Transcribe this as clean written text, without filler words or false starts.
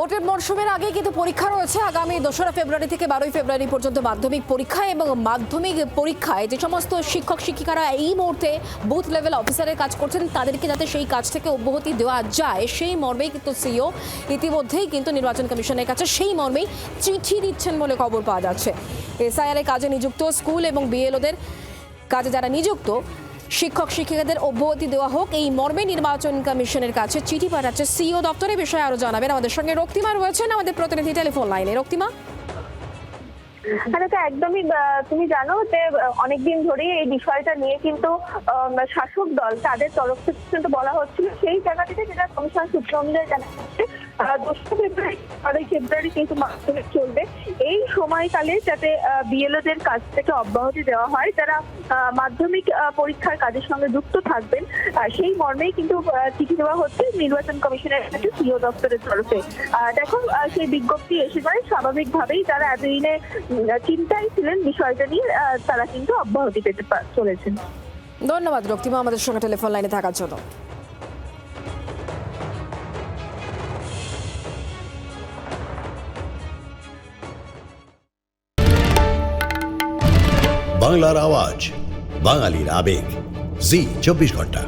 ভোটের মরশুমের আগে কিন্তু পরীক্ষা রয়েছে আগামী 2রা ফেব্রুয়ারি থেকে 12ই ফেব্রুয়ারি পর্যন্ত মাধ্যমিক পরীক্ষা এবং মাধ্যমিক পরীক্ষায় যে সমস্ত শিক্ষক শিক্ষিকারা এই মুহূর্তে বুথ লেভেল অফিসারের কাজ করছেন তাদেরকে যাতে সেই কাজ থেকে অব্যাহতি দেওয়া যায় সেই মর্মেই কিন্তু সিইও ইতিমধ্যেই কিন্তু নির্বাচন কমিশনের কাছে সেই মর্মেই চিঠি দিচ্ছেন বলে খবর পাওয়া যাচ্ছে। এসআইআর এর কাজে নিযুক্ত স্কুল এবং বিএলওদের কাজে যারা নিযুক্ত শিক্ষক শিক্ষিকাদের অব্যাহতি দেওয়া হোক এই মর্মে নির্বাচন কমিশনের কাছে চিঠি পাঠাচ্ছে সিইও দপ্তরের বিষয়ে আরো জানাবেন আমাদের সঙ্গে রক্তিমা রয়েছেন আমাদের প্রতিনিধি টেলিফোন লাইনে। রক্তিমা, হ্যাঁ, তো একদমই তুমি জানো যে অনেকদিন ধরেই এই বিষয়টা নিয়ে কিন্তু শাসক দল তাদের তরফ থেকে কিন্তু বলা হচ্ছিল সেই জায়গা থেকে যেটা কমিশন সূত্র অনুযায়ী জানা যাচ্ছে 2 ফেব্রুয়ারি 12 ফেব্রুয়ারি কিন্তু মাধ্যমিক চলবে। এই সময়কালে যাতে বিএলওদের কাছ থেকে অব্যাহতি দেওয়া হয় যারা মাধ্যমিক পরীক্ষার কাজের সঙ্গে যুক্ত থাকবেন সেই মর্মেই কিন্তু চিঠি দেওয়া হচ্ছে নির্বাচন কমিশনের কাছে সিইও দপ্তরের তরফে। দেখো সেই বিজ্ঞপ্তি এসে যায় স্বাভাবিকভাবেই যারা এতদিনে চিন্তায় ছিলেন বিষয়টা নিয়ে তারা কিন্তু অব্যাহতি পেতে চলেছেন। ধন্যবাদ রক্তিমা আমাদের সঙ্গে টেলিফোন লাইনে থাকার জন্য। বাংলার আওয়াজ, বাঙালির আবেগ, জি 24 ঘন্টা।